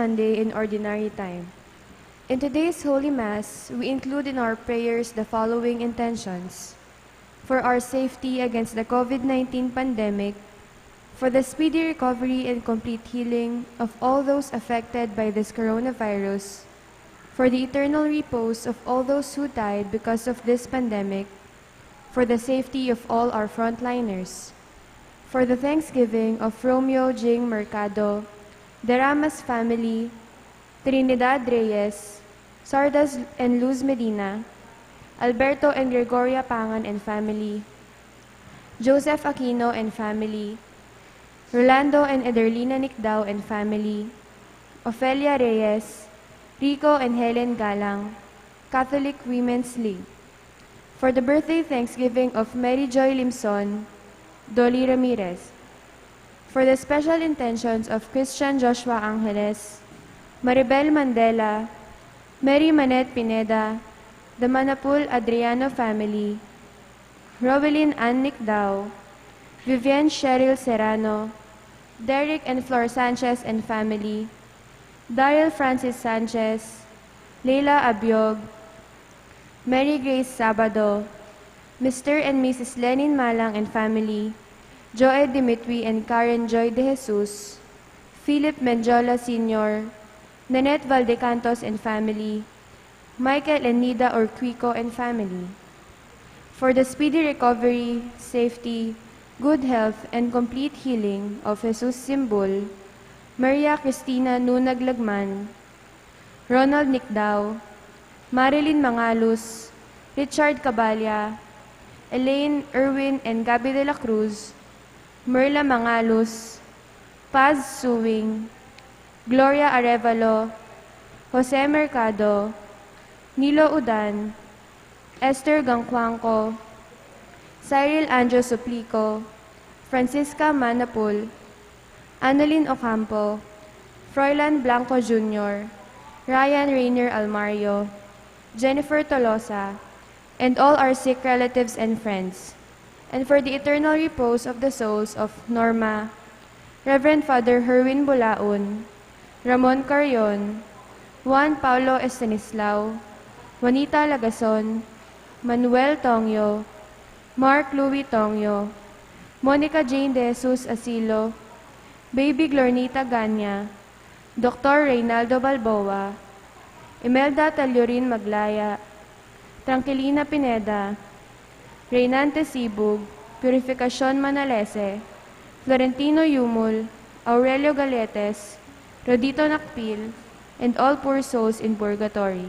Sunday in Ordinary Time. In today's Holy Mass, we include in our prayers the following intentions: for our safety against the COVID-19 pandemic, for the speedy recovery and complete healing of all those affected by this coronavirus, for the eternal repose of all those who died because of this pandemic, for the safety of all our frontliners, for the thanksgiving of Romeo Jing Mercado, the Ramas family, Trinidad Reyes, Sardas and Luz Medina, Alberto and Gregoria Pangan and family, Joseph Aquino and family, Rolando and Ederlina Nicdao and family, Ofelia Reyes, Rico and Helen Galang, Catholic Women's League. For the birthday thanksgiving of Mary Joy Limson, Dolly Ramirez. For the special intentions of Christian Joshua Angeles, Maribel Mandela, Mary Manette Pineda, the Manapul Adriano family, Robeline Ann Nicdao, Vivienne Cheryl Serrano, Derek and Flor Sanchez and family, Daryl Francis Sanchez, Leila Abiog, Mary Grace Sabado, Mr. and Mrs. Lenin Malang and family, Joe Dimitri and Karen Joy de Jesus, Philip Menjola Sr., Nanette Valdecantos and family, Michael and Nida Orquico and family. For the speedy recovery, safety, good health, and complete healing of Jesus Simbol, Maria Cristina Nunag Lagman, Ronald Nicdao, Marilyn Mangalus, Richard Cabalya, Elaine, Erwin, and Gabi de la Cruz, Merla Mangalus, Paz Suwing, Gloria Arevalo, Jose Mercado, Nilo Udan, Esther Gangcuangco, Cyril Anjo Suplico, Francisca Manapul, Annalyn Ocampo, Froilan Blanco Jr., Ryan Rainier Almario, Jennifer Tolosa, and all our sick relatives and friends, and for the eternal repose of the souls of Norma, Reverend Father Herwin Bulaon, Ramon Carrion, Juan Paulo Estanislao, Juanita Lagason, Manuel Tongyo, Mark Louis Tongyo, Monica Jane de Jesus Asilo, Baby Glornita Ganya, Dr. Reynaldo Balboa, Imelda Talyorin Maglaya, Tranquilina Pineda, Reynante Sibug, Purificacion Manalese, Florentino Yumul, Aurelio Galetes, Rodito Nakpil, and all poor souls in purgatory.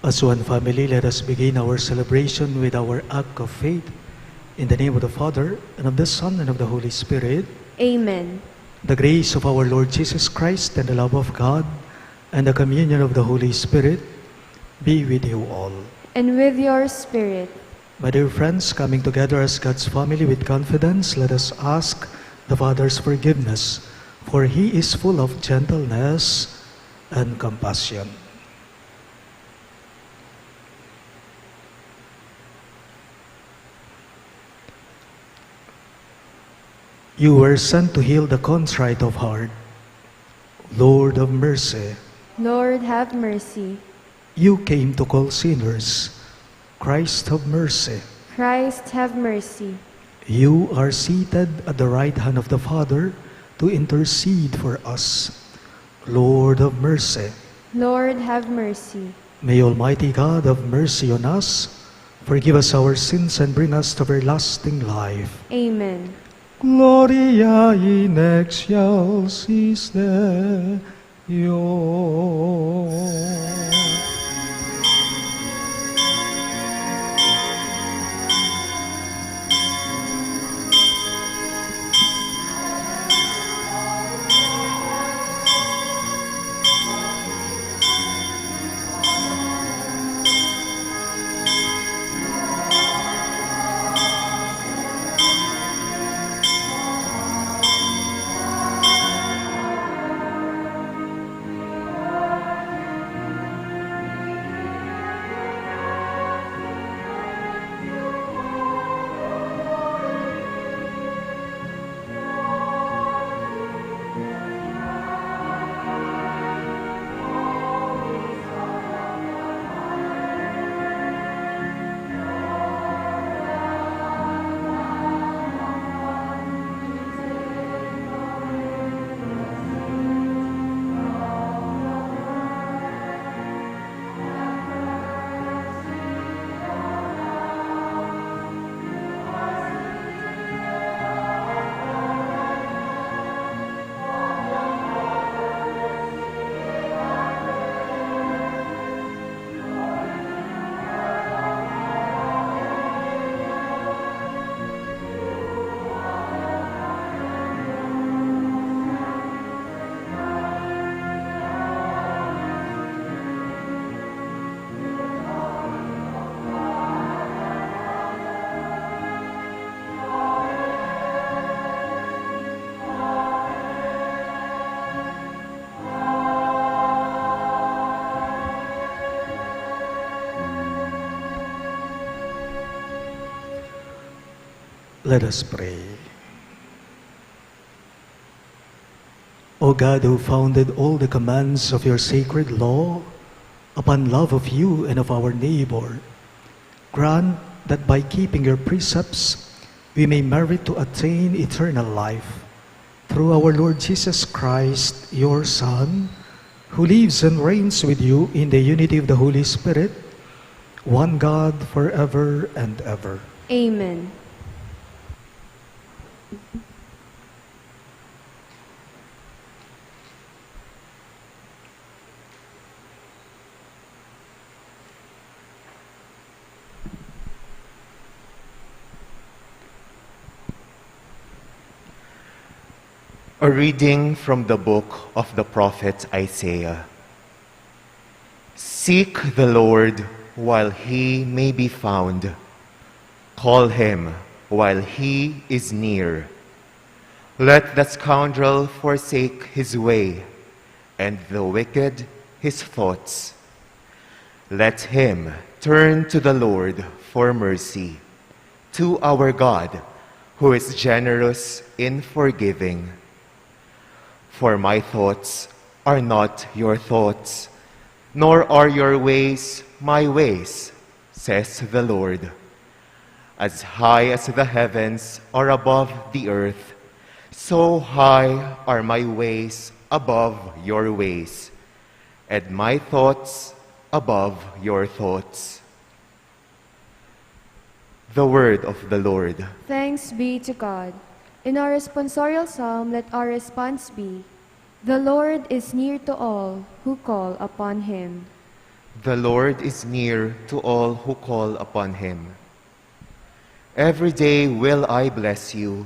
As one family, let us begin our celebration with our act of faith. In the name of the Father, and of the Son, and of the Holy Spirit. Amen. The grace of our Lord Jesus Christ, and the love of God, and the communion of the Holy Spirit be with you all. And with your spirit. My dear friends, coming together as God's family with confidence, let us ask the Father's forgiveness, for He is full of gentleness and compassion. You were sent to heal the contrite of heart. Lord of mercy. Lord, have mercy. You came to call sinners. Christ, have mercy. Christ, have mercy. You are seated at the right hand of the Father to intercede for us. Lord of mercy. Lord, have mercy. May Almighty God have mercy on us, forgive us our sins, and bring us to everlasting life. Amen. Gloria in excelsis Deo. Let us pray. O God, who founded all the commands of your sacred law upon love of you and of our neighbor, grant that by keeping your precepts we may merit to attain eternal life. Through our Lord Jesus Christ, your Son, who lives and reigns with you in the unity of the Holy Spirit, one God forever and ever. Amen. A reading from the book of the prophet Isaiah. Seek the Lord while he may be found. Call him while he is near. Let the scoundrel forsake his way, and the wicked his thoughts. Let him turn to the Lord for mercy, to our God, who is generous in forgiving. For my thoughts are not your thoughts, nor are your ways my ways, says the Lord. As high as the heavens are above the earth, so high are my ways above your ways, and my thoughts above your thoughts. The word of the Lord. Thanks be to God. In our responsorial psalm, let our response be, the Lord is near to all who call upon him. The Lord is near to all who call upon him. Every day will I bless you,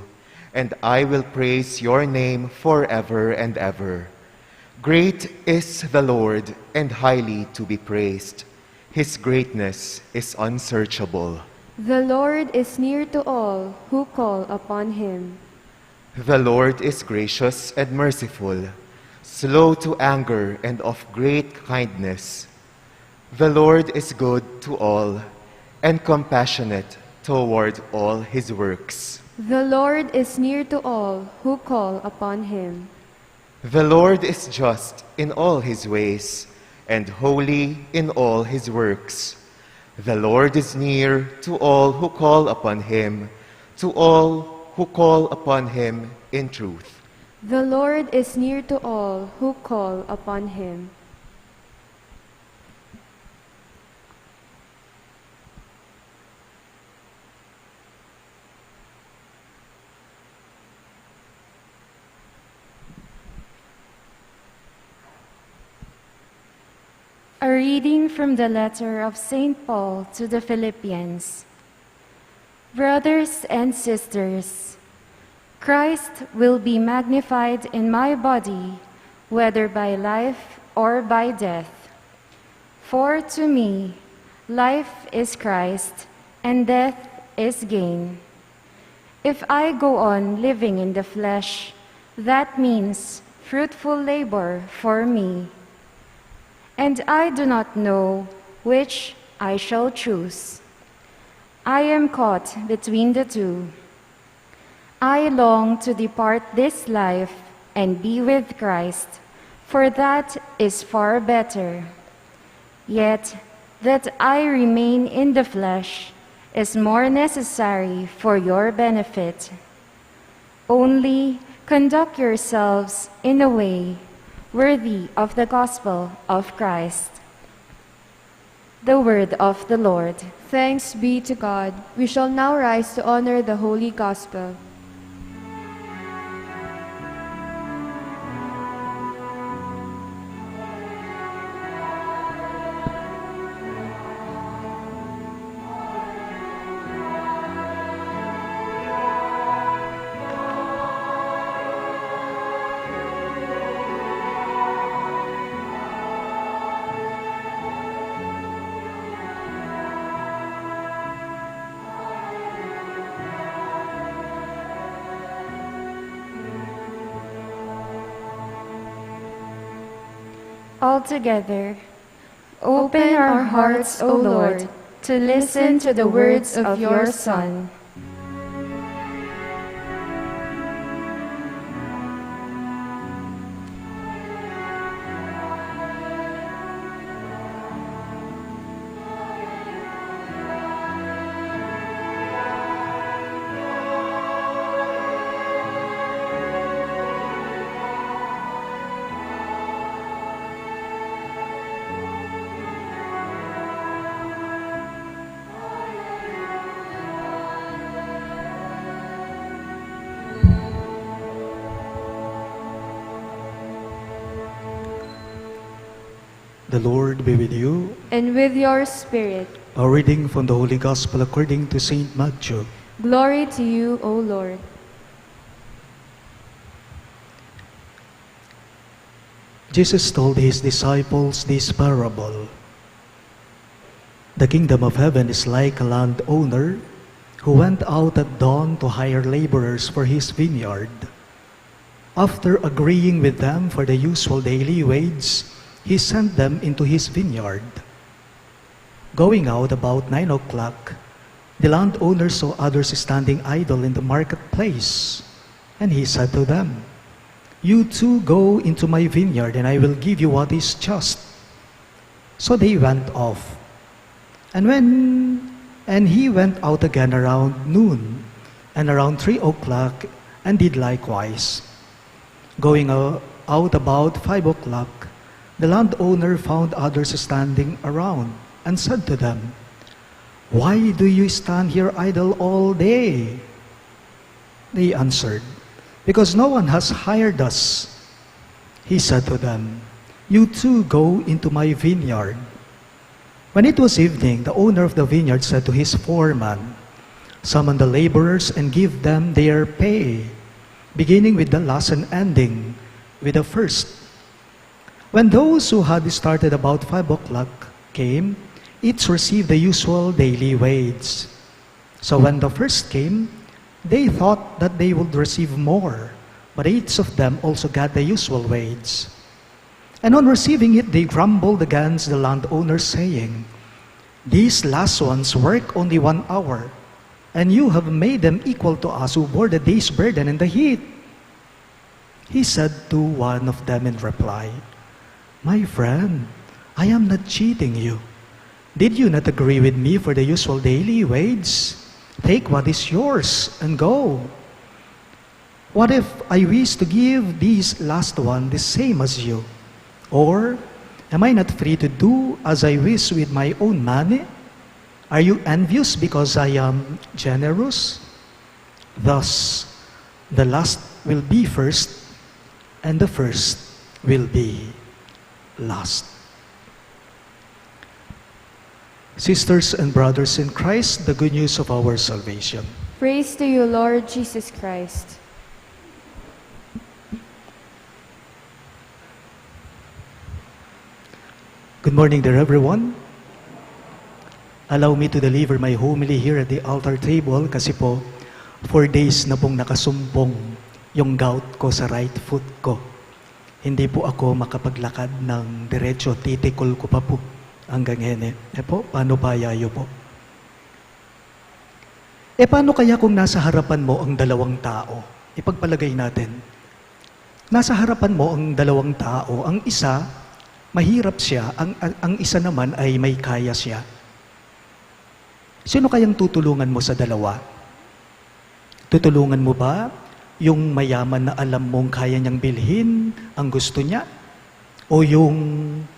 and I will praise your name forever and ever. Great is the Lord, and highly to be praised. His greatness is unsearchable. The Lord is near to all who call upon him. The Lord is gracious and merciful, slow to anger and of great kindness. The Lord is good to all, and compassionate toward all his works. The Lord is near to all who call upon him. The Lord is just in all his ways, and holy in all his works. The Lord is near to all who call upon him, to all who call upon him in truth. The Lord is near to all who call upon him. A reading from the letter of St. Paul to the Philippians. Brothers and sisters, Christ will be magnified in my body, whether by life or by death. For to me, life is Christ, and death is gain. If I go on living in the flesh, that means fruitful labor for me. And I do not know which I shall choose. I am caught between the two. I long to depart this life and be with Christ, for that is far better. Yet that I remain in the flesh is more necessary for your benefit. Only conduct yourselves in a way worthy of the gospel of Christ. The word of the Lord. Thanks be to God. We shall now rise to honor the Holy Gospel. Altogether, open our hearts, O Lord, to listen to the words of your Son. The Lord be with you. And with your spirit. A reading from the Holy Gospel according to St. Matthew. Glory to you, O Lord. Jesus told his disciples this parable. The kingdom of heaven is like a landowner who went out at dawn to hire laborers for his vineyard. After agreeing with them for the usual daily wage, he sent them into his vineyard. Going out about 9 o'clock, the landowner saw others standing idle in the marketplace, and he said to them, "You too go into my vineyard, and I will give you what is just." So they went off. And he went out again around noon, and around 3 o'clock, and did likewise. Going out about 5 o'clock, the landowner found others standing around and said to them, "Why do you stand here idle all day?" They answered, "Because no one has hired us." He said to them, "You too go into my vineyard." When it was evening, the owner of the vineyard said to his foreman, "Summon the laborers and give them their pay, beginning with the last and ending with the first." When those who had started about 5 o'clock came, each received the usual daily wage. So when the first came, they thought that they would receive more, but each of them also got the usual wage. And on receiving it, they grumbled against the landowner, saying, "These last ones work only 1 hour, and you have made them equal to us who bore the day's burden in the heat." He said to one of them in reply, "My friend, I am not cheating you. Did you not agree with me for the usual daily wage? Take what is yours and go. What if I wish to give this last one the same as you? Or am I not free to do as I wish with my own money? Are you envious because I am generous?" Thus, the last will be first, and the first will be last. Sisters and brothers in Christ, the good news of our salvation. Praise to you, Lord Jesus Christ. Good morning there, everyone. Allow me to deliver my homily here at the altar table kasi po 4 days na pong nakasumpong yung gout ko sa right foot ko. Hindi po ako makapaglakad ng diretso, titikol ko pa po hanggang hene. Po, paano payayo po? Paano kaya kung nasa harapan mo ang 2 tao? Ipagpalagay natin. Nasa harapan mo ang 2 tao, ang isa, mahirap siya, ang isa naman ay may kaya siya. Sino kayang tutulungan mo sa 2? Tutulungan mo ba yung mayaman na alam mong kaya niyang bilhin ang gusto niya? O yung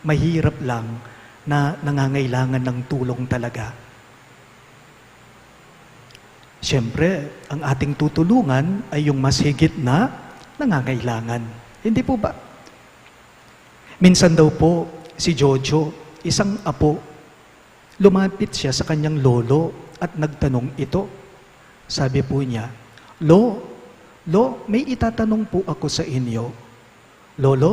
mahirap lang na nangangailangan ng tulong talaga? Siyempre, ang ating tutulungan ay yung mas higit na nangangailangan. Hindi po ba? Minsan daw po, si Jojo, isang apo, lumapit siya sa kanyang lolo at nagtanong ito. Sabi po niya, Lo, may itatanong po ako sa inyo. Lolo,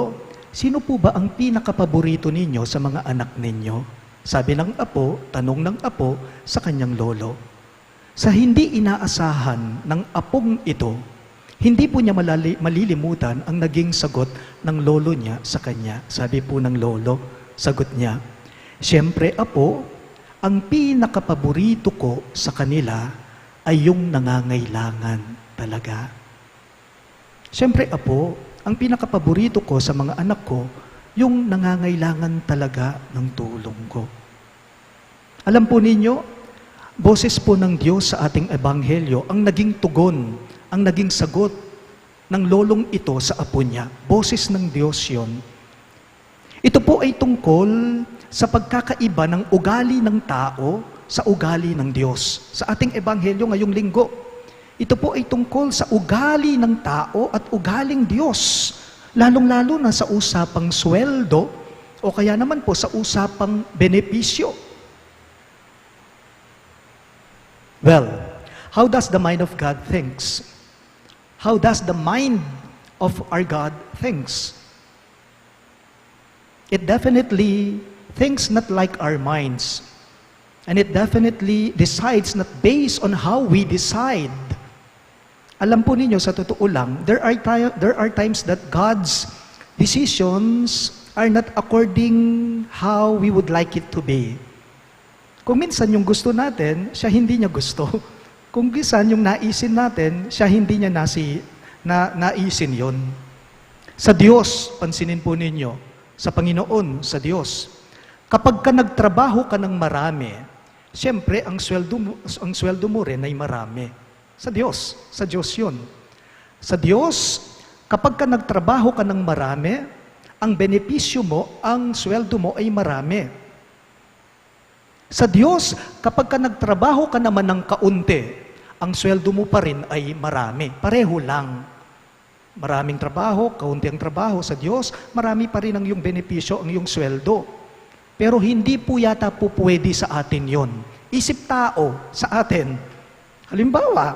sino po ba ang pinakapaborito ninyo sa mga anak ninyo? Sabi ng apo, tanong ng apo sa kanyang lolo. Sa hindi inaasahan ng apong ito, hindi po niya malilimutan ang naging sagot ng lolo niya sa kanya. Sabi po ng lolo, sagot niya, "Siyempre, apo, ang pinakapaborito ko sa kanila ay yung nangangailangan talaga." Siyempre, apo, ang pinakapaborito ko sa mga anak ko, yung nangangailangan talaga ng tulong ko. Alam po ninyo, boses po ng Diyos sa ating ebanghelyo ang naging tugon, ang naging sagot ng lolong ito sa apo niya. Boses ng Diyos yon. Ito po ay tungkol sa pagkakaiba ng ugali ng tao sa ugali ng Diyos. Sa ating ebanghelyo ngayong linggo, ito po ay tungkol sa ugali ng tao at ugaling Diyos. Lalong-lalo na sa usapang sweldo o kaya naman po sa usapang benepisyo. Well, how does the mind of God thinks? How does the mind of our God thinks? It definitely thinks not like our minds. And it definitely decides not based on how we decide. Alam po ninyo, sa totoo lang, there are times that God's decisions are not according how we would like it to be. Kung minsan yung gusto natin, siya hindi niya gusto. Kung minsan yung naisin natin, siya hindi niya naisin yon. Sa Diyos, pansinin po ninyo, sa Panginoon, sa Diyos, kapag ka nagtrabaho ka ng marami, siyempre, ang sweldo mo rin ay marami. Sa Diyos yun. Sa Diyos, kapag ka nagtrabaho ka ng marami, ang benepisyo mo, ang sweldo mo ay marami. Sa Diyos, kapag ka nagtrabaho ka naman ng kaunti, ang sweldo mo pa rin ay marami. Pareho lang. Maraming trabaho, kaunti ang trabaho. Sa Diyos, marami pa rin ang iyong benepisyo, ang iyong sweldo. Pero hindi po yata po pwede sa atin yon. Isip tao sa atin. Halimbawa,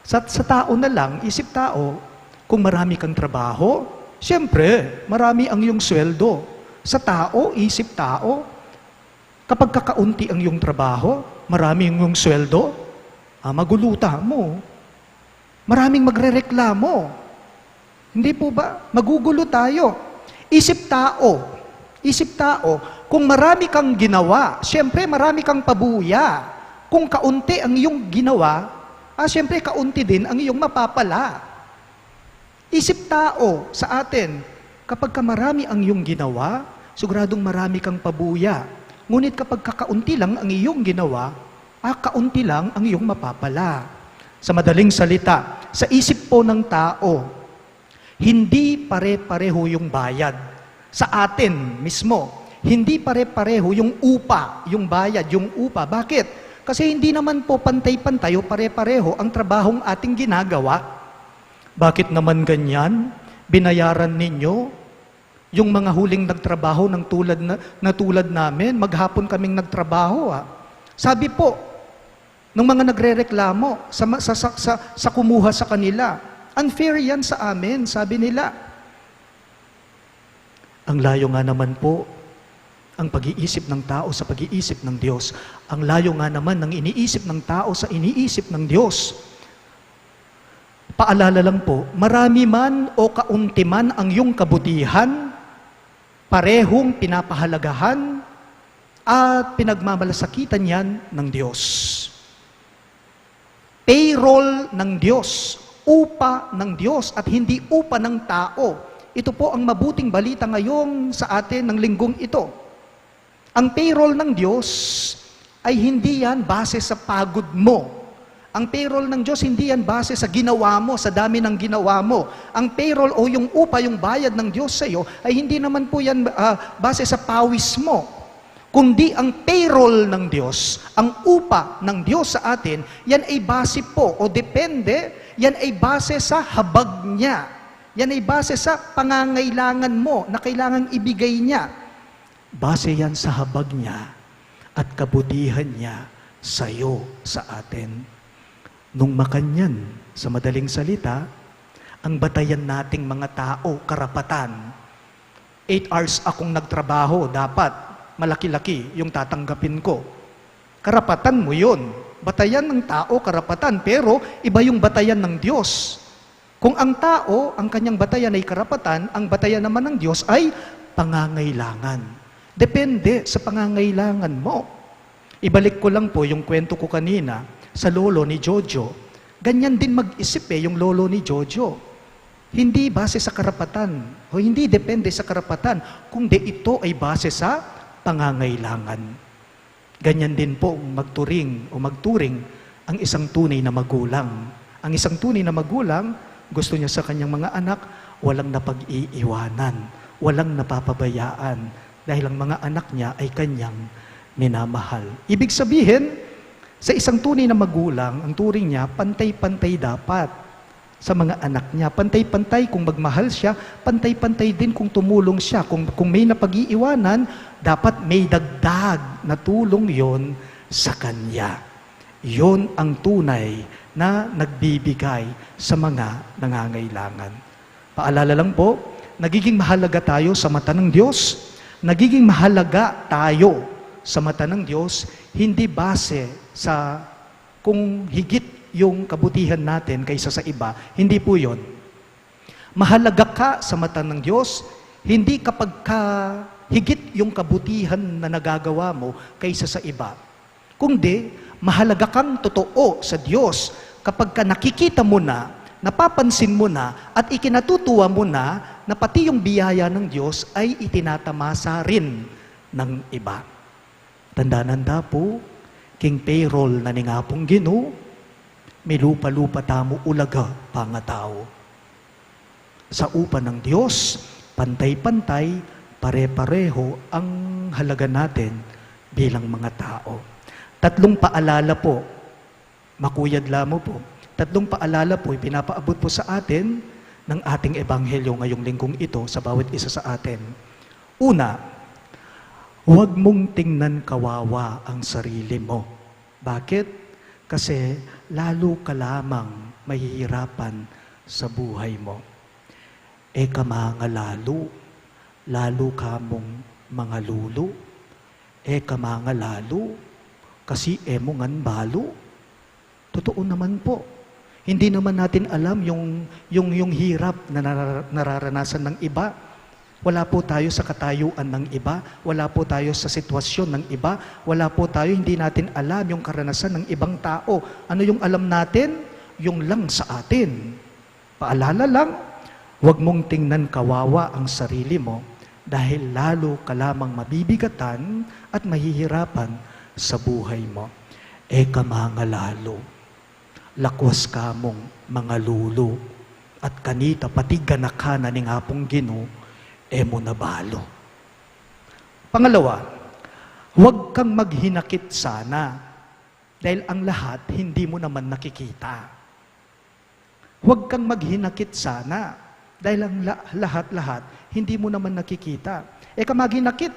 sa tao na lang, isip tao, kung marami kang trabaho, siyempre, marami ang iyong sweldo. Sa tao, isip tao, kapag kakaunti ang iyong trabaho, marami ang iyong sweldo, maguluta mo. Maraming magrereklamo. Hindi po ba? Magugulo tayo. Isip tao, kung marami kang ginawa, siyempre marami kang pabuya. Kung kaunti ang iyong ginawa, siyempre kaunti din ang iyong mapapala. Isip tao sa atin, kapag marami ang iyong ginawa, siguradong marami kang pabuya. Ngunit kapag kakaunti lang ang iyong ginawa, kaunti lang ang iyong mapapala. Sa madaling salita, sa isip po ng tao, hindi pare-pareho yung bayad. Sa atin mismo, hindi pare-pareho yung upa, yung bayad, yung upa. Bakit? Kasi hindi naman po pantay-pantay o pare-pareho ang trabahong ating ginagawa. Bakit naman ganyan? Binayaran ninyo yung mga huling nagtrabaho ng tulad namin, maghapon kaming nagtrabaho. Sabi po, ng mga nagrereklamo sa kumuha sa kanila, unfair yan sa amin, sabi nila. Ang layo nga naman po, ang pag-iisip ng tao sa pag-iisip ng Diyos. Ang layo nga naman ng iniisip ng tao sa iniisip ng Diyos. Paalala lang po, marami man o kaunti man ang iyong kabutihan, parehong pinapahalagahan at pinagmamalasakitan yan ng Diyos. Payroll ng Diyos, upa ng Diyos at hindi upa ng tao. Ito po ang mabuting balita ngayon sa atin ng linggong ito. Ang payroll ng Diyos ay hindi yan base sa pagod mo. Ang payroll ng Diyos hindi yan base sa ginawa mo, sa dami ng ginawa mo. Ang payroll o yung upa, yung bayad ng Diyos sa iyo, ay hindi naman po yan base sa pawis mo. Kundi ang payroll ng Diyos, ang upa ng Diyos sa atin, yan ay base po o depende, yan ay base sa habag niya. Yan ay base sa pangangailangan mo na kailangang ibigay niya. Base yan sa habag niya at kabutihan niya sa iyo, sa atin. Nung makanyan, sa madaling salita, ang batayan nating mga tao, karapatan. 8 hours akong nagtrabaho, dapat malaki-laki yung tatanggapin ko. Karapatan mo yun. Batayan ng tao, karapatan, pero iba yung batayan ng Diyos. Kung ang tao, ang kanyang batayan ay karapatan, ang batayan naman ng Diyos ay pangangailangan. Depende sa pangangailangan mo. Ibalik ko lang po yung kwento ko kanina sa lolo ni Jojo. Ganyan din mag-isip yung lolo ni Jojo. Hindi base sa karapatan, o hindi depende sa karapatan, kundi ito ay base sa pangangailangan. Ganyan din po magturing ang isang tunay na magulang. Ang isang tunay na magulang, gusto niya sa kanyang mga anak, walang napag-iiwanan, walang napapabayaan, dahil ang mga anak niya ay kanyang minamahal. Ibig sabihin, sa isang tunay na magulang, ang turing niya, pantay-pantay dapat sa mga anak niya. Pantay-pantay kung magmahal siya, pantay-pantay din kung tumulong siya. Kung may napag-iiwanan, dapat may dagdag na tulong yon sa kanya. Yon ang tunay na nagbibigay sa mga nangangailangan. Paalala lang po, nagiging mahalaga tayo sa mata ng Diyos. Nagiging mahalaga tayo sa mata ng Diyos, hindi base sa kung higit yung kabutihan natin kaysa sa iba. Hindi po yun. Mahalaga ka sa mata ng Diyos, hindi kapag higit yung kabutihan na nagagawa mo kaysa sa iba. Kundi, mahalaga kang totoo sa Diyos kapag nakikita mo na, napapansin mo na, at ikinatutuwa mo na pati yung biyaya ng Diyos ay itinatamasa rin ng iba. Tanda-nanda po, king payroll na ningapong Ginoo, may lupa-lupa tamo ulaga pangatao. Sa upa ng Diyos, pantay-pantay, pare-pareho ang halaga natin bilang mga tao. 3 paalala po, makuyadla mo po, 3 paalala po, ipinapaabot po sa atin ng ating ebanghelyo ngayong linggong ito sa bawat isa sa atin. Una, Huwag mong tingnan kawawa ang sarili mo. Bakit? Kasi lalo ka lamang mahihirapan sa buhay mo. Ka mga lalo ka mong mga lulo. Ka mga lalo, kasi mo ngan balo. Totoo naman po. Hindi naman natin alam yung hirap na nararanasan ng iba. Wala po tayo sa katayuan ng iba. Wala po tayo sa sitwasyon ng iba. Wala po tayo, hindi natin alam yung karanasan ng ibang tao. Ano yung alam natin? Yung lang sa atin. Paalala lang, huwag mong tingnan kawawa ang sarili mo dahil lalo ka lamang mabibigatan at mahihirapan sa buhay mo. Ka mga lalo, lakwas ka mong mga lulo, at kanita pati ganakana ning hapong Ginoo, mo nabalo. Pangalawa, huwag kang maghinakit sana dahil ang lahat hindi mo naman nakikita. Huwag kang maghinakit sana dahil ang lahat-lahat hindi mo naman nakikita. Ka maghinakit,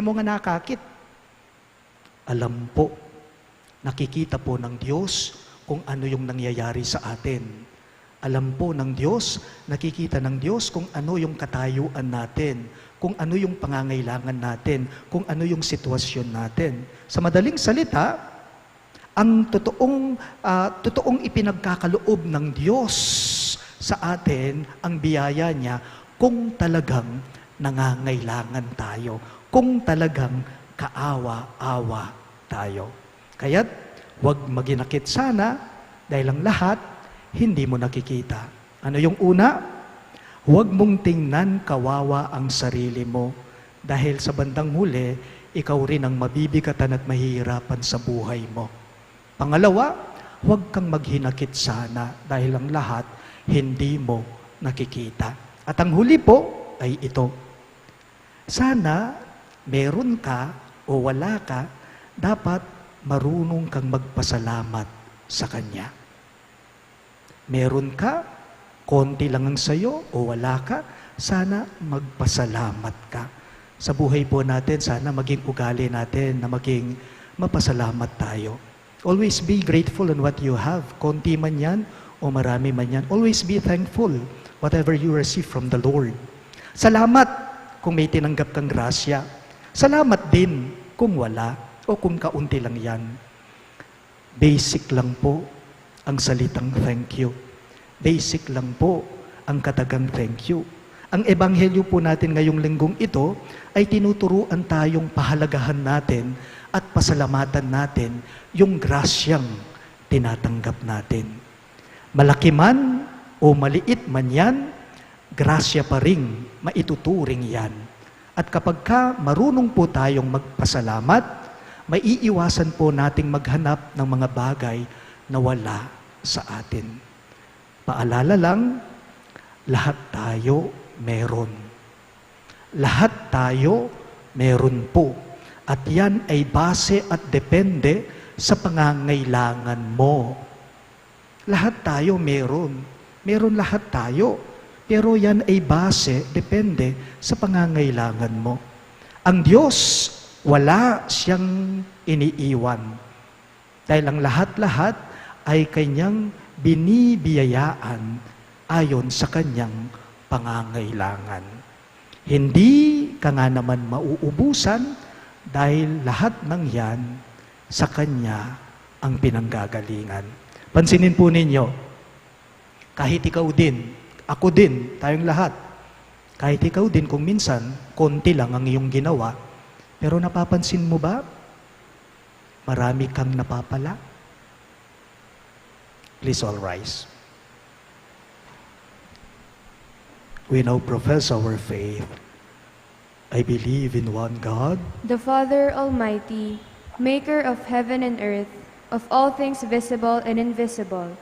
mo nga nakakit. Alam po, nakikita po ng Diyos kung ano yung nangyayari sa atin. Alam po ng Diyos, nakikita ng Diyos kung ano yung katayuan natin, kung ano yung pangangailangan natin, kung ano yung sitwasyon natin. Sa madaling salita, ang totoong ipinagkakaloob ng Diyos sa atin, ang biyaya niya, kung talagang nangangailangan tayo, kung talagang kaawa-awa tayo. Kaya't huwag maginakit sana dahil ang lahat hindi mo nakikita. Ano yung una? Huwag mong tingnan kawawa ang sarili mo dahil sa bandang huli, ikaw rin ang mabibigatan at mahihirapan sa buhay mo. Pangalawa, huwag kang maghinakit sana dahil ang lahat hindi mo nakikita. At ang huli po ay ito. Sana meron ka o wala ka, dapat marunong kang magpasalamat sa Kanya. Meron ka, konti lang ang sayo, o wala ka, sana magpasalamat ka. Sa buhay po natin, sana maging ugali natin na maging mapasalamat tayo. Always be grateful on what you have. Konti man yan o marami man yan. Always be thankful whatever you receive from the Lord. Salamat kung may tinanggap kang grasya. Salamat din kung wala o kung kaunti lang yan. Basic lang po ang salitang thank you. Basic lang po ang katagang thank you. Ang ebanghelyo po natin ngayong linggong ito ay tinuturuan tayong pahalagahan natin at pasalamatan natin yung grasyang tinatanggap natin. Malaki man o maliit man yan, grasya pa ring maituturing yan. At kapag ka marunong po tayong magpasalamat, maiiwasan po nating maghanap ng mga bagay na wala sa atin. Paalala lang, lahat tayo meron. Lahat tayo meron po. At yan ay base at depende sa pangangailangan mo. Lahat tayo meron. Meron lahat tayo. Pero yan ay base, depende sa pangangailangan mo. Ang Diyos, wala siyang iniiwan. Dahil ang lahat-lahat ay Kanyang binibiyayaan ayon sa Kanyang pangangailangan. Hindi ka nga naman mauubusan dahil lahat ng yan sa Kanya ang pinanggagalingan. Pansinin po ninyo, kahit ikaw din, ako din, tayong lahat, kahit ikaw din kung minsan, konti lang ang iyong ginawa, pero napapansin mo ba, marami kang napapala? Please all rise. We now profess our faith. I believe in one God, the Father Almighty, maker of heaven and earth, of all things visible and invisible.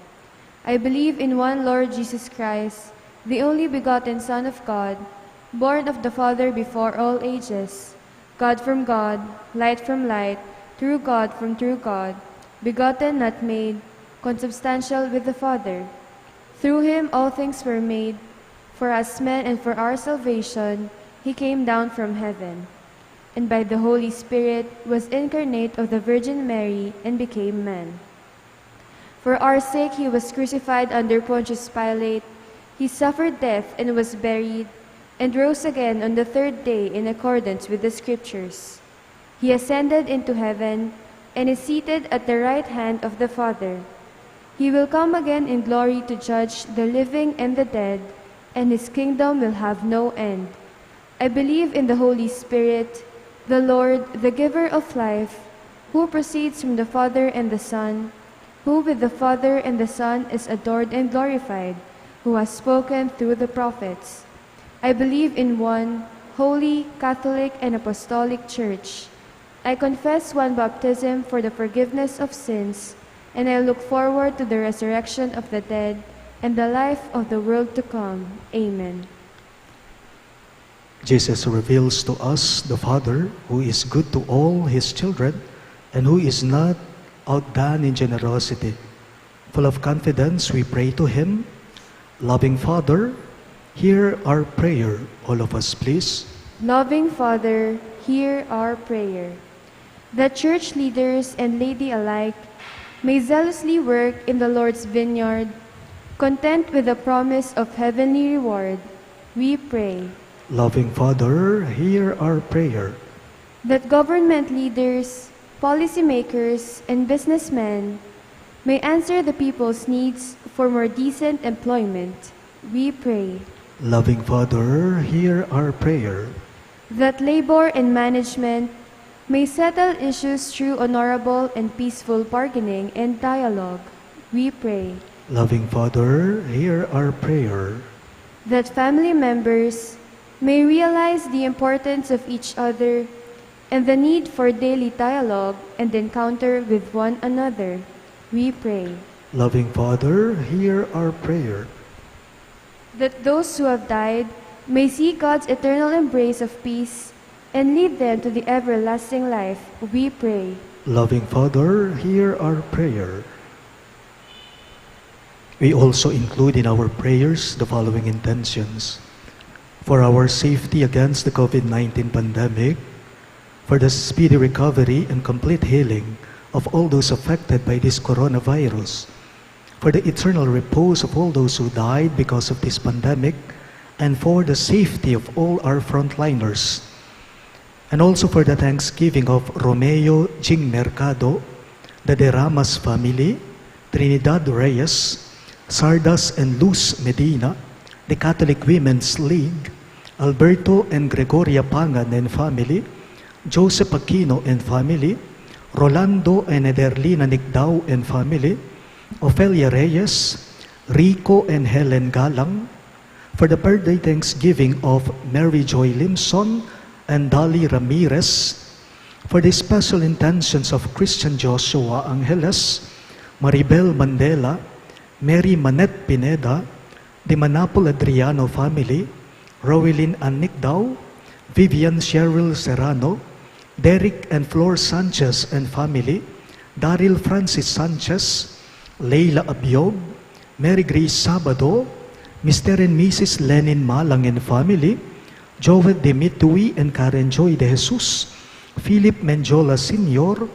I believe in one Lord Jesus Christ, the only begotten Son of God, born of the Father before all ages, God from God, light from light, true God from true God, begotten, not made, consubstantial with the Father. Through Him all things were made. For us men and for our salvation, He came down from heaven. and by the Holy Spirit was incarnate of the Virgin Mary and became man. For our sake he was crucified under Pontius Pilate. He suffered death and was buried, and rose again on the third day in accordance with the Scriptures. He ascended into heaven and is seated at the right hand of the Father. He will come again in glory to judge the living and the dead, and his kingdom will have no end. I believe in the Holy Spirit, the Lord, the giver of life, who proceeds from the Father and the Son, who with the Father and the Son is adored and glorified, who has spoken through the prophets. I believe in one holy, Catholic, and Apostolic Church. I confess one baptism for the forgiveness of sins, and I look forward to the resurrection of the dead and the life of the world to come. Amen. Jesus reveals to us the Father who is good to all his children and who is not outdone in generosity. Full of confidence, we pray to him. Loving Father, hear our prayer. All of us, please. Loving Father, hear our prayer. That church leaders and laity alike may zealously work in the Lord's vineyard, content with the promise of heavenly reward, we pray. Loving Father, hear our prayer. That government leaders, policymakers, and businessmen may answer the people's needs for more decent employment, we pray. Loving Father, hear our prayer. That labor and management may settle issues through honorable and peaceful bargaining and dialogue, we pray. Loving Father, hear our prayer. That family members may realize the importance of each other and the need for daily dialogue and encounter with one another, we pray. Loving Father, hear our prayer. That those who have died may see God's eternal embrace of peace and lead them to the everlasting life, we pray. Loving Father, hear our prayer. We also include in our prayers the following intentions. For our safety against the COVID-19 pandemic, for the speedy recovery and complete healing of all those affected by this coronavirus, for the eternal repose of all those who died because of this pandemic, and for the safety of all our frontliners, and also for the thanksgiving of Romeo Jing Mercado, the De Ramas family, Trinidad Reyes, Sardas and Luz Medina, the Catholic Women's League, Alberto and Gregoria Pangan and family, Joseph Aquino and family, Rolando and Ederlina Nicdao and family, Ofelia Reyes, Rico and Helen Galang, for the birthday thanksgiving of Mary Joy Limson and Dali Ramirez, for the special intentions of Christian Joshua Angeles, Maribel Mandela, Mary Manette Pineda, the Manapol Adriano family, Rowelyn Annicdao, Vivian Cheryl Serrano, Derek and Flor Sanchez and family, Daryl Francis Sanchez, Leila Abiog, Mary Grace Sabado, Mr. and Mrs. Lenin Malang and family, Joel Demitui and Karen Joy de Jesus, Philip Menjola Sr.,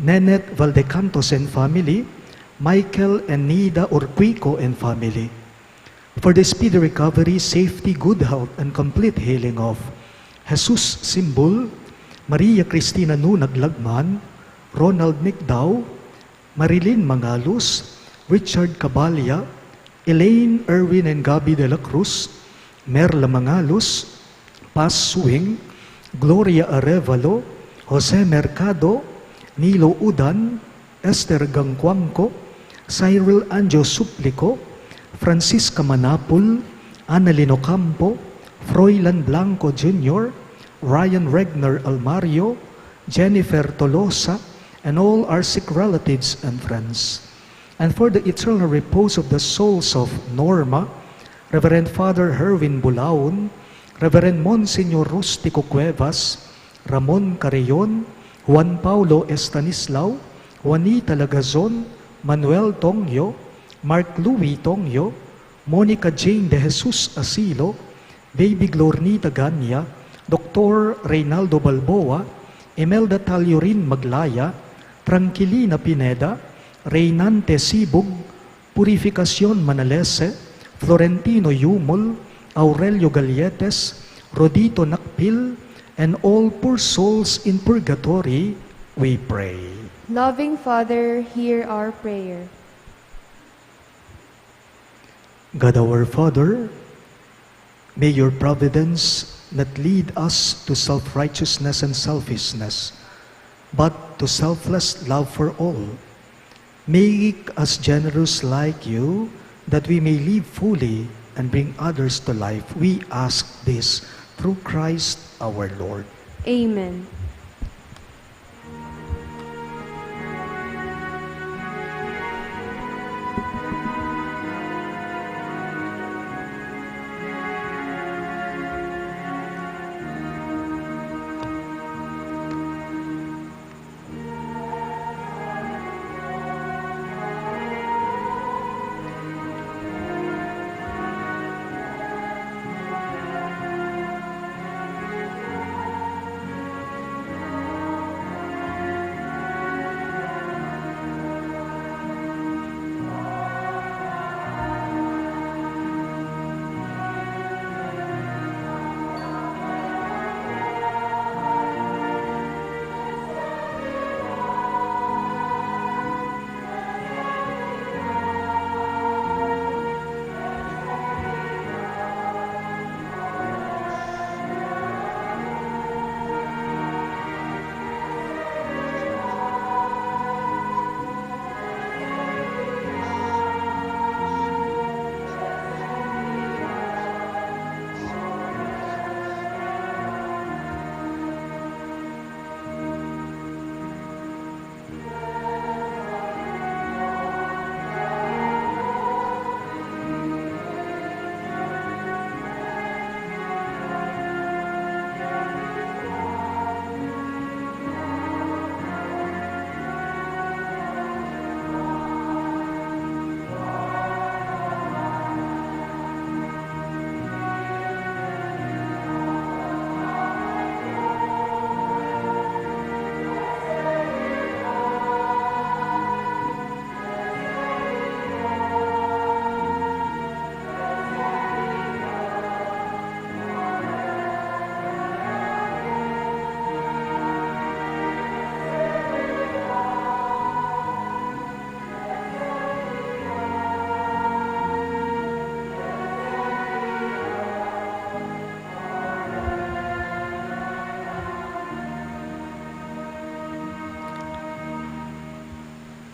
Nenet Valdecantos and family, Michael and Nida Urquico and family. For the speedy recovery, safety, good health, and complete healing of Jesus Simbul, Maria Cristina Nunag Lagman, Ronald Nicdao, Marilyn Mangalus, Richard Cabalya, Elaine, Erwin, and Gabi de la Cruz, Merla Mangalus, Paz Suing, Gloria Arevalo, Jose Mercado, Nilo Udan, Esther Gangcuangco, Cyril Anjo Suplico, Francisca Manapul, Annalyn Ocampo, Froilan Blanco Jr., Ryan Regner Almario, Jennifer Tolosa, and all our sick relatives and friends. And for the eternal repose of the souls of Norma, Reverend Father Herwin Bulaon, Reverend Monsignor Rustico Cuevas, Ramon Carreon, Juan Paulo Estanislao, Juanita Lagazon, Manuel Tongyo, Mark Louis Tongyo, Monica Jane de Jesus Asilo, Baby Glornita Ganya, Dr. Reynaldo Balboa, Imelda Taliorin Maglaya, Tranquilina Pineda, Reynante Sibug, Purificación Manalese, Florentino Yumol, Aurelio Galletes, Rodito Nakpil, and all poor souls in purgatory, we pray. Loving Father, hear our prayer. God our Father, may your providence not lead us to self-righteousness and selfishness, but to selfless love for all. Make us generous like you, that we may live fully and bring others to life. We ask this through Christ our Lord. Amen.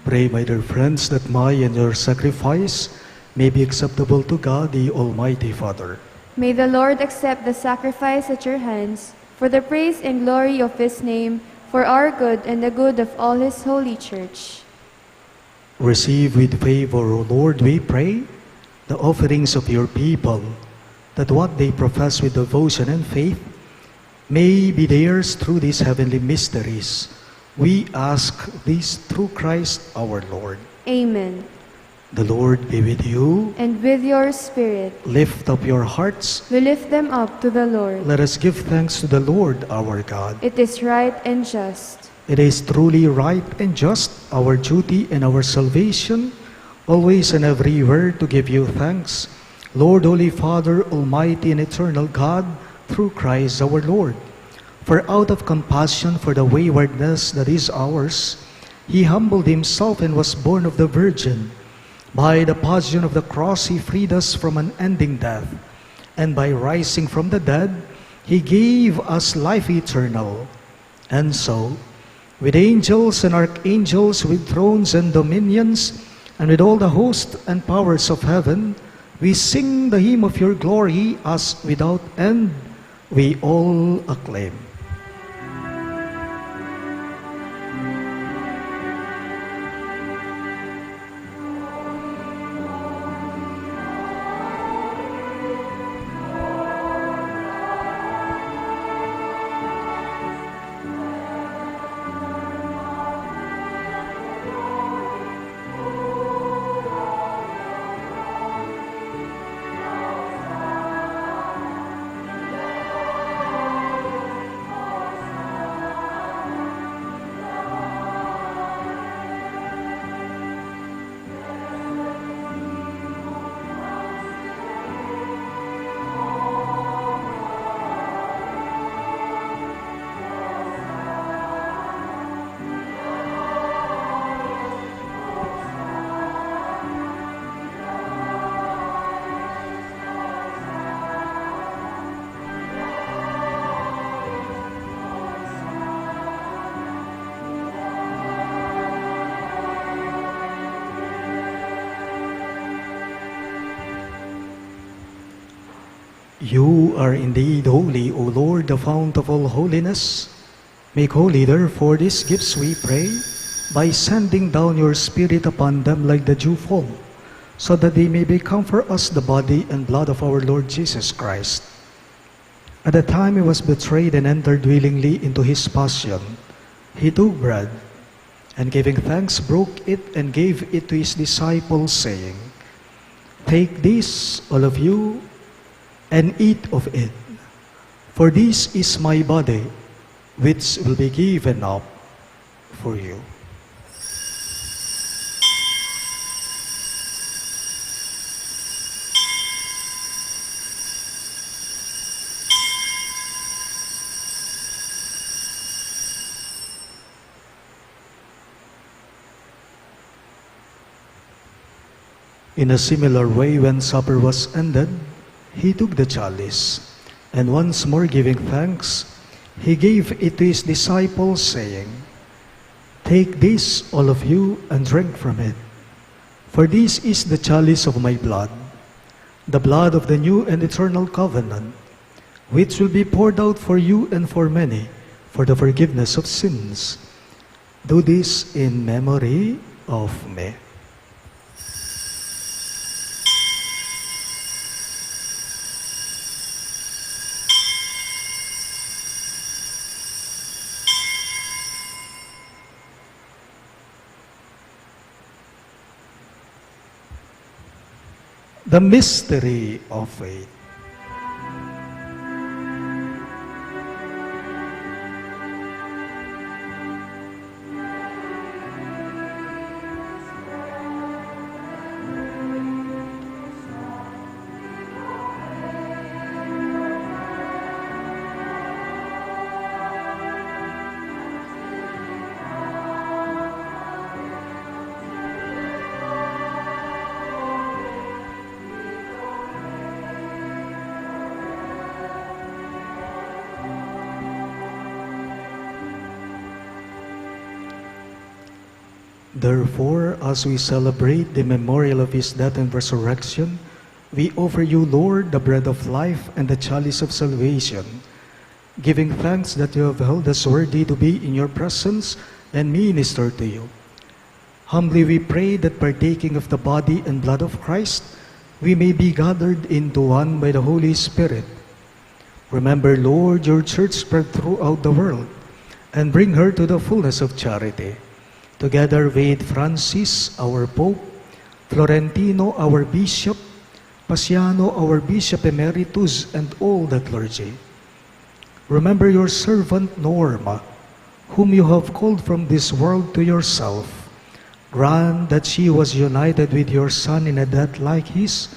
Pray, my dear friends, that my and your sacrifice may be acceptable to God, the Almighty Father. May the Lord accept the sacrifice at your hands for the praise and glory of His name, for our good and the good of all His holy church. Receive with favor, O Lord, we pray, the offerings of your people, that what they profess with devotion and faith may be theirs through these heavenly mysteries. We ask this through Christ our Lord. Amen. The Lord be with you. And with your spirit, Lift up your hearts. we lift them up to the Lord. Let us give thanks to the Lord our God. It is right and just. It is truly right and just, our duty and our salvation, always and everywhere to give you thanks, Lord, Holy Father, Almighty and Eternal God, through Christ our Lord. For out of compassion for the waywardness that is ours, He humbled Himself and was born of the Virgin. By the passion of the cross, He freed us from unending death, and by rising from the dead, He gave us life eternal. And so, with angels and archangels, with thrones and dominions, and with all the hosts and powers of heaven, we sing the hymn of your glory, as without end we all acclaim. You are indeed holy, O Lord, the fount of all holiness. Make holy, therefore, these gifts, we pray, by sending down your Spirit upon them like the dewfall, so that they may become for us the body and blood of our Lord Jesus Christ. At the time he was betrayed and entered willingly into his passion, he took bread, and giving thanks, broke it and gave it to his disciples, saying, "Take this, all of you, and eat of it, for this is my body, which will be given up for you." In a similar way, when supper was ended, he took the chalice, and once more giving thanks, he gave it to his disciples, saying, "Take this, all of you, and drink from it. For this is the chalice of my blood, the blood of the new and eternal covenant, which will be poured out for you and for many for the forgiveness of sins. Do this in memory of me." The mystery of faith. Therefore, as we celebrate the memorial of his death and resurrection, we offer you, Lord, the bread of life and the chalice of salvation, giving thanks that you have held us worthy to be in your presence and minister to you. Humbly we pray that partaking of the body and blood of Christ, we may be gathered into one by the Holy Spirit. Remember, Lord, your church spread throughout the world, and bring her to the fullness of charity. Together with Francis, our Pope, Florentino, our Bishop, Pasiano, our Bishop Emeritus, and all the clergy. Remember your servant Norma, whom you have called from this world to yourself. Grant that she was united with your Son in a death like his,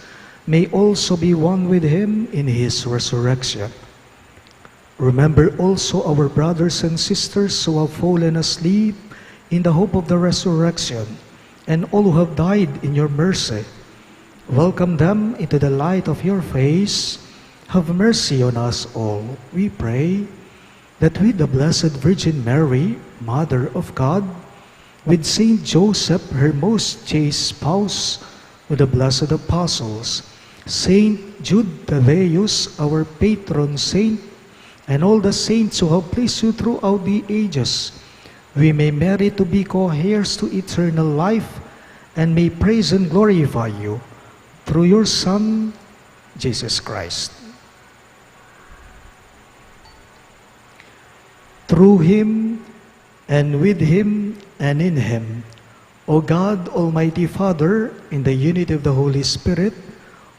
may also be one with him in his resurrection. Remember also our brothers and sisters who have fallen asleep in the hope of the resurrection, and all who have died in your mercy. Welcome them into the light of your face. Have mercy on us all, we pray, that with the Blessed Virgin Mary, Mother of God, with Saint Joseph, her most chaste spouse, with the blessed apostles, Saint Jude Thaddeus, our patron saint, and all the saints who have pleased you throughout the ages, we may merit to be co-heirs to eternal life, and may praise and glorify you through your Son, Jesus Christ. Through him, and with him, and in him, O God, Almighty Father, in the unity of the Holy Spirit,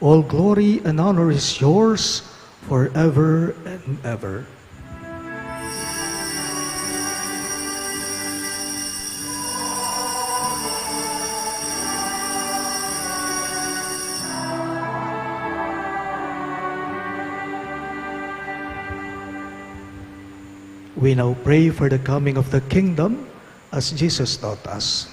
all glory and honor is yours forever and ever. We now pray for the coming of the kingdom as Jesus taught us.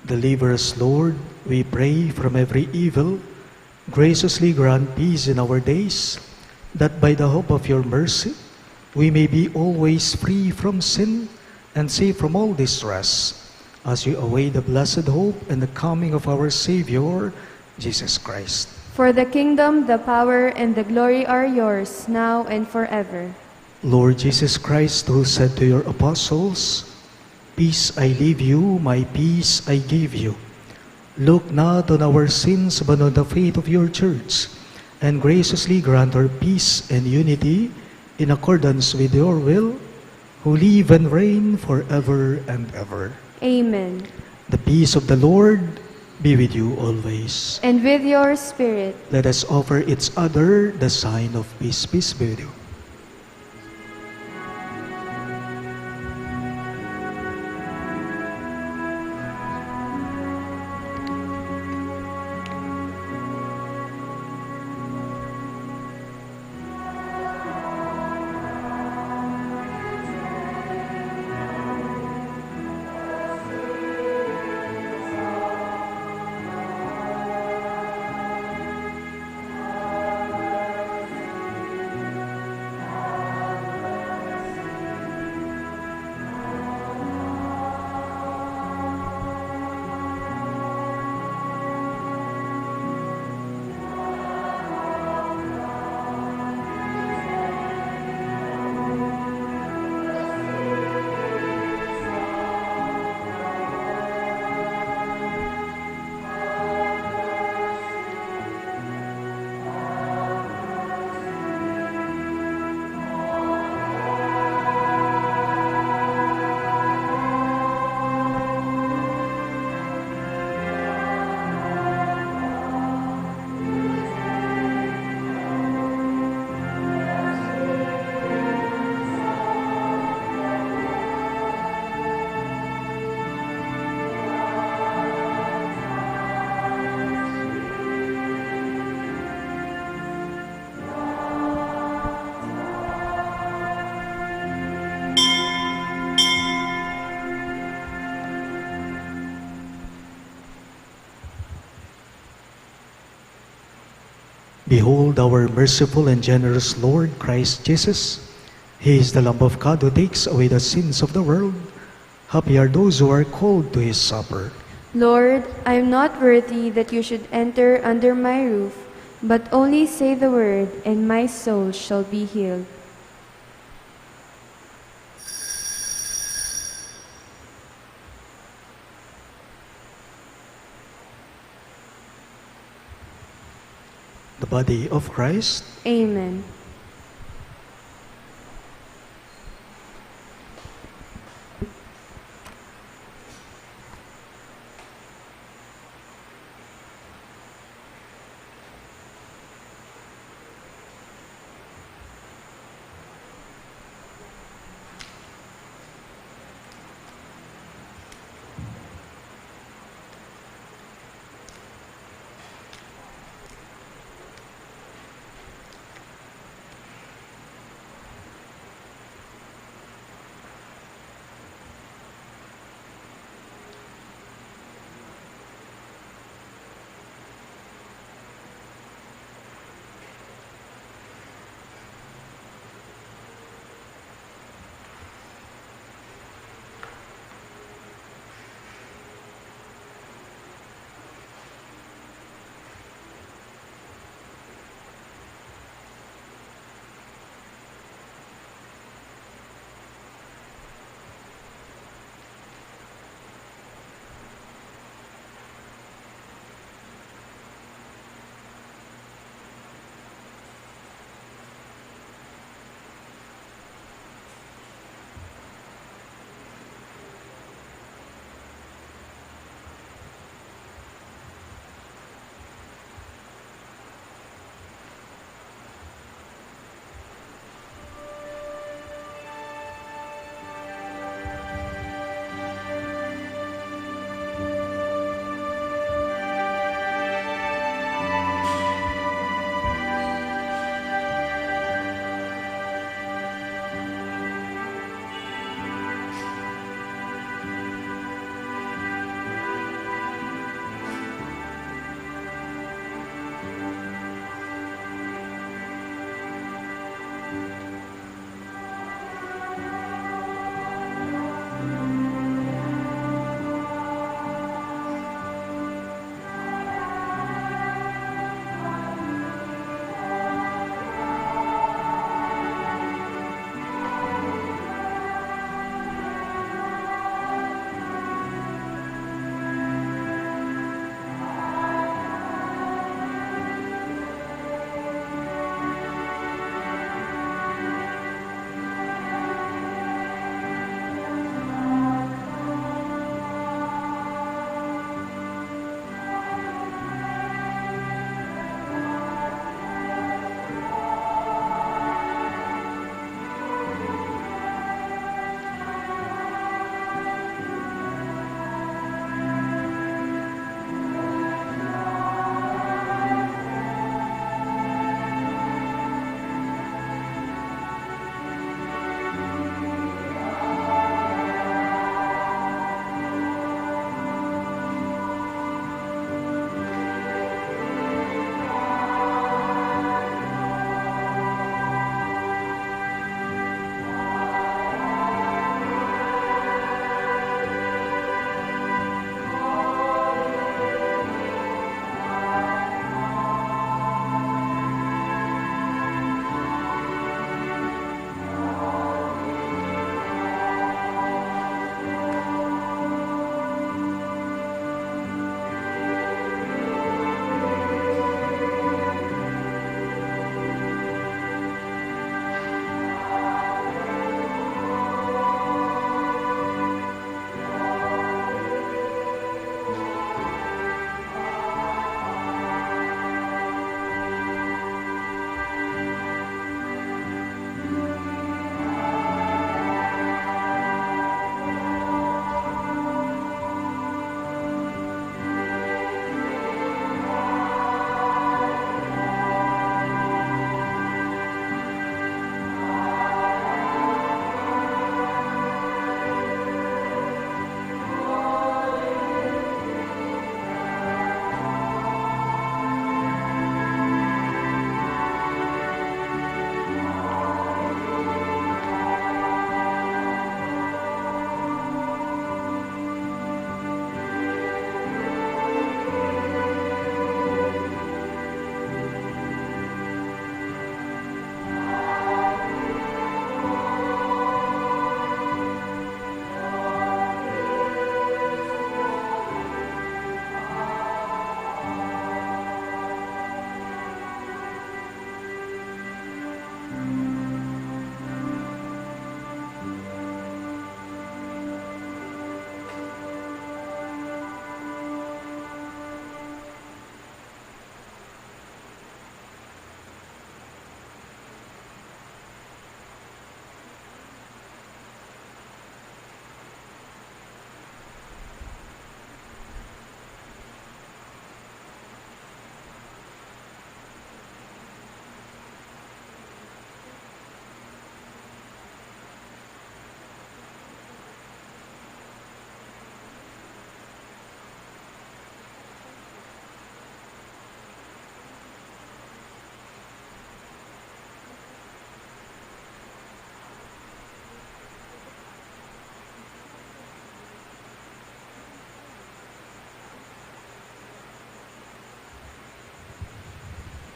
Deliver us, Lord, we pray, from every evil. Graciously grant peace in our days, that by the hope of your mercy, we may be always free from sin and safe from all distress, as you await the blessed hope and the coming of our Savior, Jesus Christ. For the kingdom, the power, and the glory are yours, now and forever. Lord Jesus Christ, who said to your apostles, "Peace I leave you, my peace I give you," look not on our sins, but on the faith of your church, and graciously grant her peace and unity in accordance with your will, who live and reign forever and ever. Amen. The peace of the Lord be with you always. And with your spirit. Let us offer each other the sign of peace. Peace be with you. Behold our merciful and generous Lord Christ Jesus. He is the Lamb of God who takes away the sins of the world. Happy are those who are called to his supper. Lord, I am not worthy that you should enter under my roof, but only say the word, and my soul shall be healed. The body of Christ. Amen.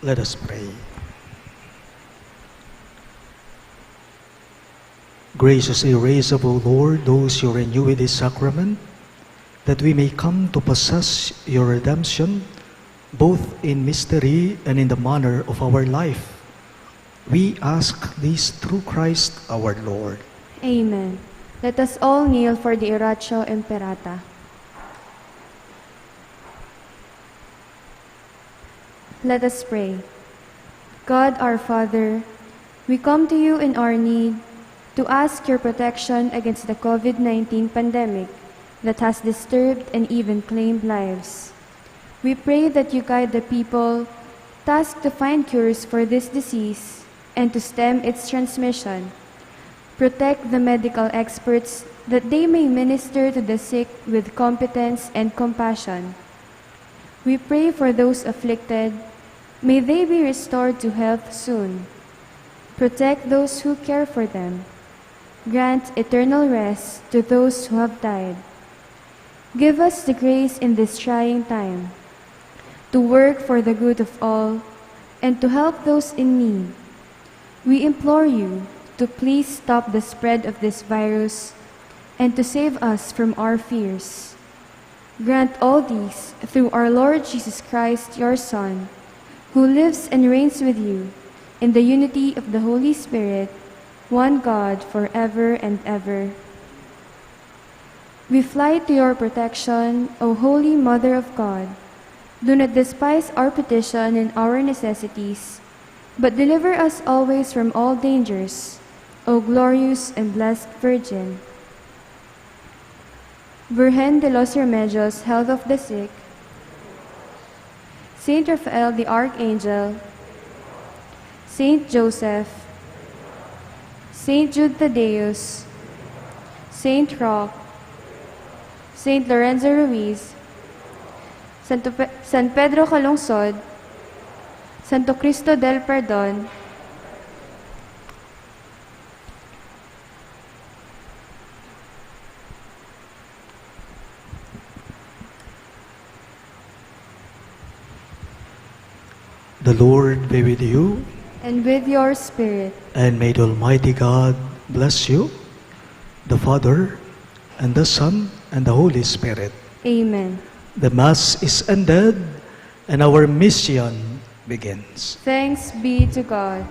Let us pray. Gracious, irascible Lord, those you renew with this sacrament, that we may come to possess your redemption, both in mystery and in the manner of our life. We ask this through Christ our Lord. Amen. Let us all kneel for the Oratio Imperata. Let us pray. God our Father, we come to you in our need to ask your protection against the COVID-19 pandemic that has disturbed and even claimed lives. We pray that you guide the people tasked to find cures for this disease and to stem its transmission. Protect the medical experts that they may minister to the sick with competence and compassion. We pray for those afflicted. May they be restored to health soon. Protect those who care for them. Grant eternal rest to those who have died. Give us the grace in this trying time to work for the good of all and to help those in need. We implore you to please stop the spread of this virus and to save us from our fears. Grant all these through our Lord Jesus Christ, your Son, who lives and reigns with you in the unity of the Holy Spirit, one God, forever and ever. We fly to your protection, O Holy Mother of God. Do not despise our petition and our necessities, but deliver us always from all dangers, O glorious and blessed Virgin. Virgen de los Remedios, health of the sick, Saint Raphael the Archangel, Saint Joseph, Saint Jude Thaddeus, Saint Roque, Saint Lorenzo Ruiz, San Pedro Calungsod, Santo Cristo del Perdon, The Lord be with you, and with your spirit. and may the Almighty God bless you, the Father, and the Son, and the Holy Spirit. Amen. The Mass is ended, and our mission begins. Thanks be to God.